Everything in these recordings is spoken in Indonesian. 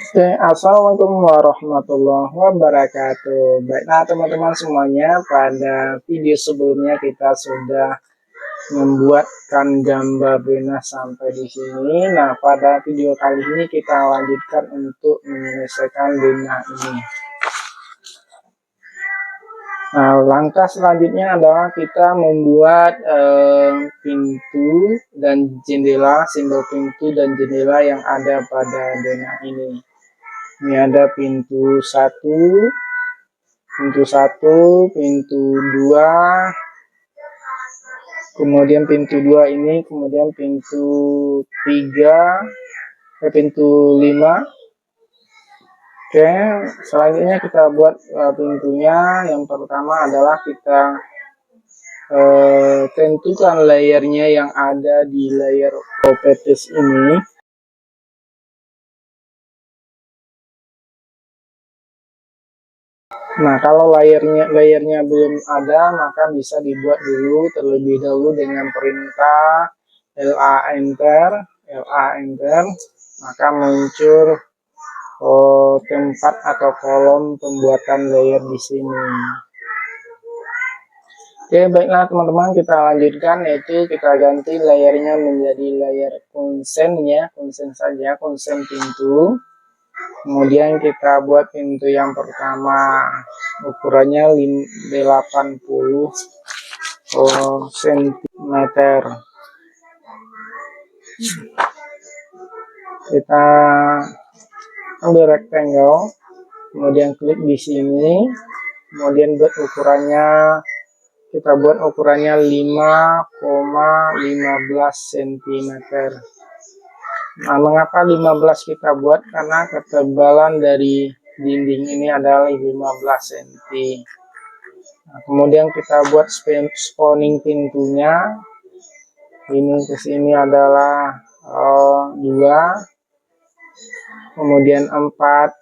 Oke, assalamualaikum warahmatullahi wabarakatuh. Baiklah teman-teman semuanya, pada video sebelumnya kita sudah membuatkan gambar denah sampai di sini. Nah, pada video kali ini kita lanjutkan untuk menyelesaikan denah ini. Nah, langkah selanjutnya adalah kita membuat pintu dan jendela, simbol pintu dan jendela yang ada pada denah ini. Ini ada pintu satu, pintu dua, kemudian pintu dua ini, kemudian pintu tiga, pintu lima. Oke, selanjutnya kita buat pintunya. Yang pertama adalah kita tentukan layernya yang ada di layer properties ini. Nah, kalau layernya belum ada, maka bisa dibuat dulu terlebih dahulu dengan perintah LA enter, maka muncul tempat atau kolom pembuatan layer di sini. Oke, baiklah teman-teman, kita lanjutkan, yaitu kita ganti layernya menjadi layer konsen ya, konsen saja, konsen pintu. Kemudian kita buat pintu yang pertama, ukurannya 80 cm. Kita ambil rectangle, kemudian klik di sini, kemudian kita buat ukurannya 5,15 cm. Nah, mengapa 15 kita buat? Karena ketebalan dari dinding ini adalah 15 cm. Nah, kemudian kita buat spawning pintunya. Ini ke sini adalah 2, kemudian 4,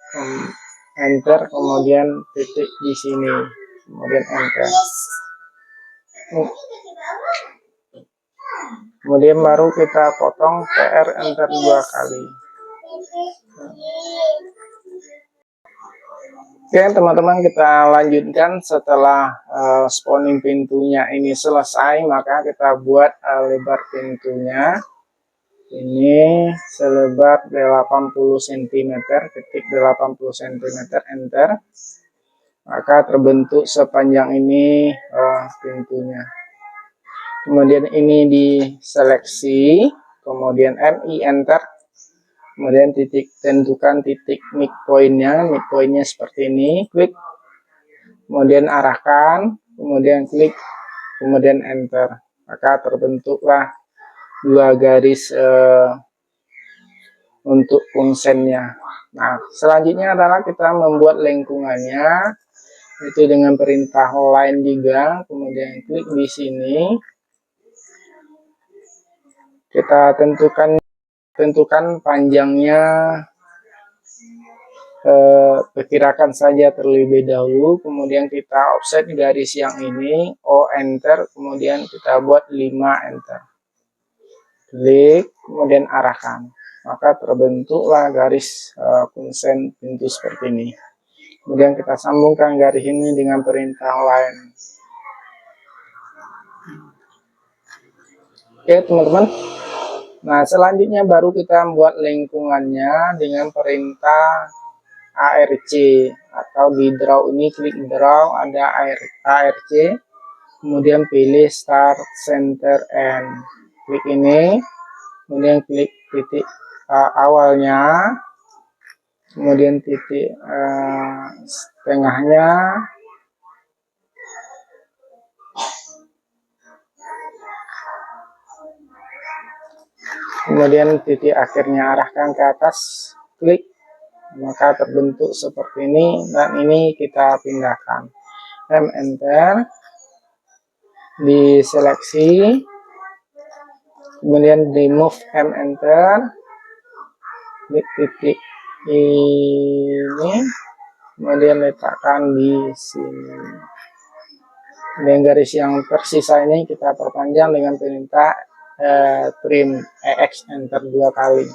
enter, kemudian titik di sini, kemudian enter. Kemudian baru kita potong, PR enter 2 kali. Oke teman-teman, kita lanjutkan. Setelah spawning pintunya ini selesai, maka kita buat lebar pintunya. Ini selebar 80 cm, ketik 80 cm, enter. Maka terbentuk sepanjang ini pintunya. Kemudian ini diseleksi, kemudian MI enter, kemudian tentukan titik midpointnya seperti ini, klik, kemudian arahkan, kemudian klik, kemudian enter, maka terbentuklah 2 garis untuk konsennya. Nah, selanjutnya adalah kita membuat lengkungannya, itu dengan perintah line juga, kemudian klik di sini. Kita tentukan panjangnya, perkirakan saja terlebih dahulu, kemudian kita offset garis yang ini, enter, kemudian kita buat 5, enter, klik, kemudian arahkan, maka terbentuklah garis konsen pintu seperti ini. Kemudian kita sambungkan garis ini dengan perintah line. Oke teman-teman, nah selanjutnya baru kita membuat lengkungannya dengan perintah ARC, atau di draw ini klik draw, ada ARC, kemudian pilih start, center, end, klik ini, kemudian klik titik awalnya, kemudian titik tengahnya, kemudian titik akhirnya arahkan ke atas, klik, maka terbentuk seperti ini. Dan ini kita pindahkan, enter, diseleksi, kemudian remove, enter, klik titik ini, kemudian letakkan di sini. Dan garis yang tersisa ini kita perpanjang dengan perintah trim EX, enter 2 kali.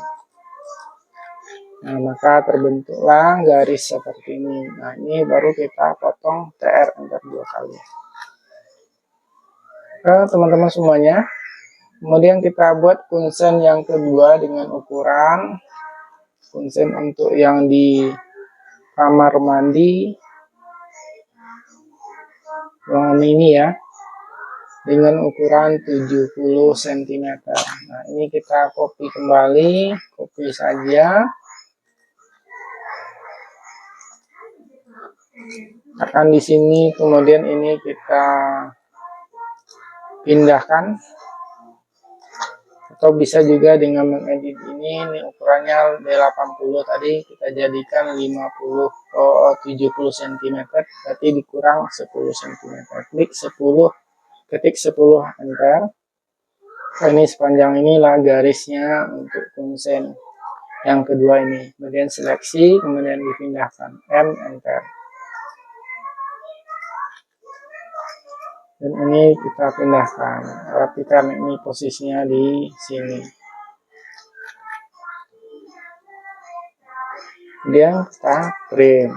Nah, maka terbentuklah garis seperti ini. Nah, ini baru kita potong TR enter 2 kali. Teman-teman semuanya. Kemudian kita buat kuncen yang kedua dengan ukuran kuncen untuk yang di kamar mandi ruangan ini ya, dengan ukuran 70 cm. Nah, ini kita copy kembali, copy saja. Akan di sini, kemudian ini kita pindahkan, atau bisa juga dengan mengedit ini ukurannya D80 tadi kita jadikan 70 cm, berarti dikurang 10 cm. Klik 10, ketik 10 enter. Ini sepanjang inilah garisnya untuk kuncen yang kedua ini. Kemudian seleksi, kemudian dipindahkan M enter. Dan ini kita pindahkan, perhatikan ini posisinya di sini. Kemudian kita print.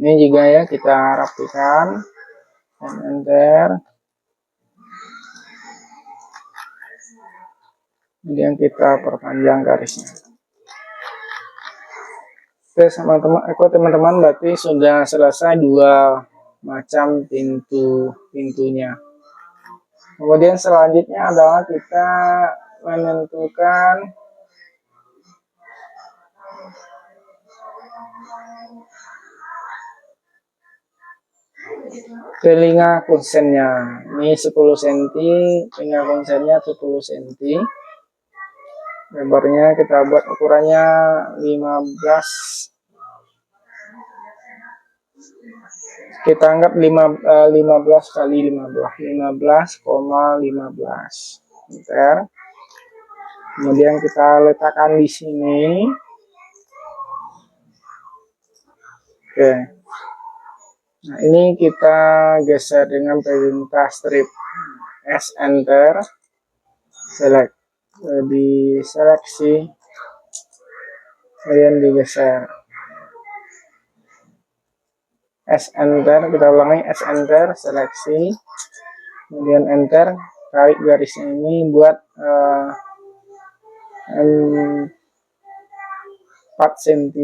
Ini juga ya kita rapikan, dan enter. Kemudian kita perpanjang garisnya. Oke, teman-teman, berarti sudah selesai dua macam pintunya. Kemudian selanjutnya adalah kita menentukan telinga kuncennya. Ini 10 cm, telinga kuncennya 10 cm. Lebarnya kita buat ukurannya 15. Kita anggap 15 kali 15, 15,15. Enter. Kemudian kita letakkan di sini. Oke. Nah, ini kita geser dengan perintah strip S enter. Select. Di seleksi. Kemudian digeser. S enter, kita ulangi S enter, seleksi, kemudian enter, tarik garisnya ini buat 4 cm.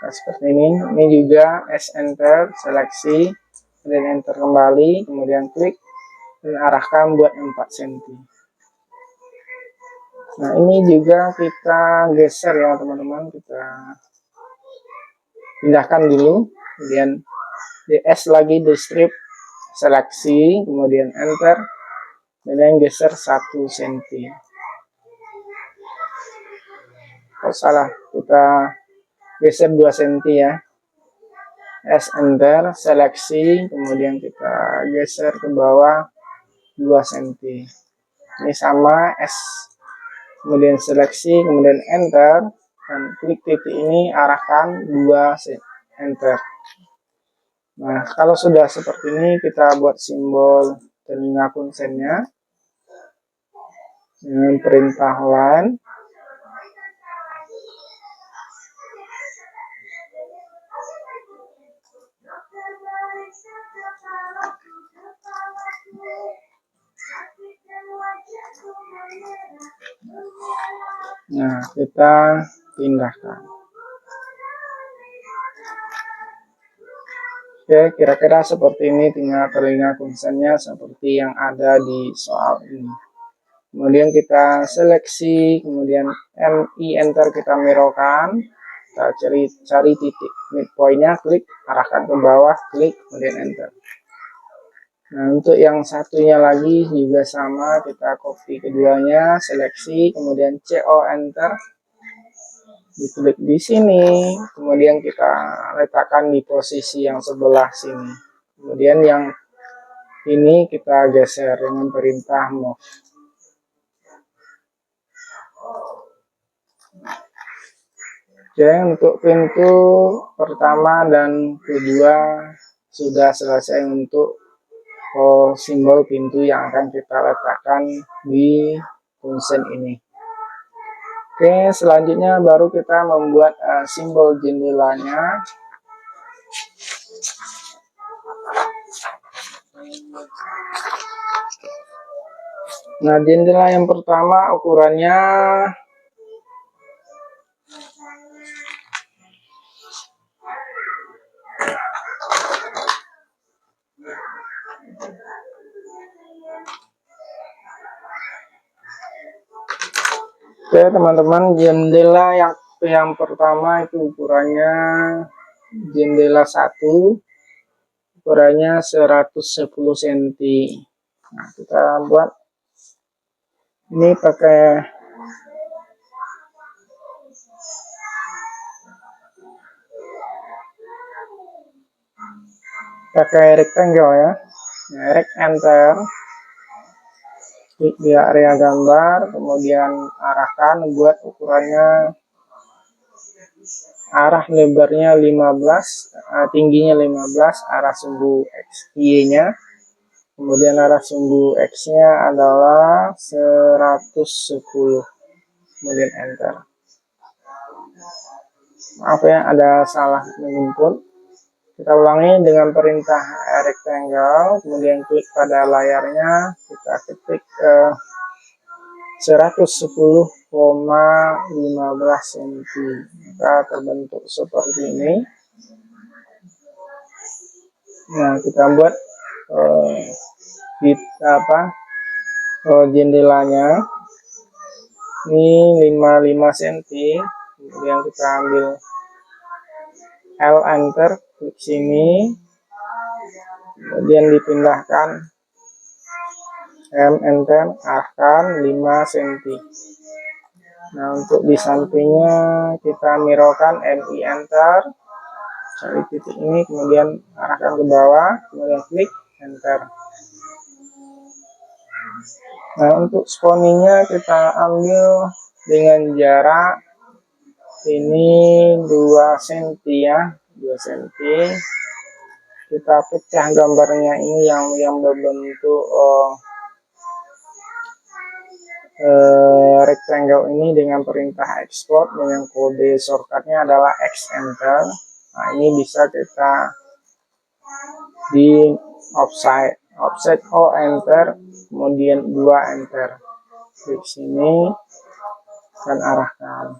Nah, seperti ini. Ini juga S enter, seleksi, kemudian enter kembali, kemudian klik dan arahkan buat 4 cm. Nah, ini juga kita geser ya teman-teman, kita pindahkan dulu, kemudian di S lagi di strip, seleksi, kemudian enter, kemudian geser 1 cm. Oh salah, kita geser 2 cm ya. S enter, seleksi, kemudian kita geser ke bawah 2 cm. Ini sama S, kemudian seleksi, kemudian enter, dan klik titik ini arahkan 2 cm, enter. Nah, kalau sudah seperti ini, kita buat simbol telinga kuncennya dengan perintah line. Nah, kita pindahkan. Oke, kira-kira seperti ini tinggal telinga kuncennya seperti yang ada di soal ini. Kemudian kita seleksi, kemudian MI enter kita mirokan, kita cari titik midpointnya, klik, arahkan ke bawah, klik, kemudian enter. Nah, untuk yang satunya lagi juga sama, kita copy keduanya, seleksi, kemudian CO enter, diklik di sini, kemudian kita letakkan di posisi yang sebelah sini. Kemudian yang ini kita geser dengan perintah move. Oke, untuk pintu pertama dan kedua sudah selesai untuk simbol pintu yang akan kita letakkan di punsen ini. Oke, selanjutnya baru kita membuat simbol jendelanya. Nah, jendela yang pertama ukurannya oke teman-teman, jendela yang pertama itu ukurannya jendela 1, ukurannya 110 cm. Nah, kita buat ini pakai rectangle ya. Nah, enter, klik di area gambar, kemudian arahkan, buat ukurannya arah lebarnya 15, tingginya 15, arah sumbu X Y nya, kemudian arah sumbu X nya adalah 110, kemudian enter. Maaf ya, ada salah menginput. Kita ulangi dengan perintah rectangle, kemudian klik pada layarnya, kita ketik 110,15 cm. Maka terbentuk seperti ini. Nah, kita buat jendelanya ini 55 cm. Kemudian kita ambil L, enter, klik sini, kemudian dipindahkan M, enter, arahkan 5 cm. Nah, untuk di sampingnya kita mirokan MI, enter, cari titik ini, kemudian arahkan ke bawah, kemudian klik enter. Nah, untuk sponinya kita ambil dengan jarak ini 2 cm ya, 2 cm. Kita pecah gambarnya ini yang berbentuk rectangle ini dengan perintah export, dengan kode shortcutnya adalah X, enter. Nah, ini bisa kita di offset O, enter, kemudian 2, enter, klik sini dan arahkan.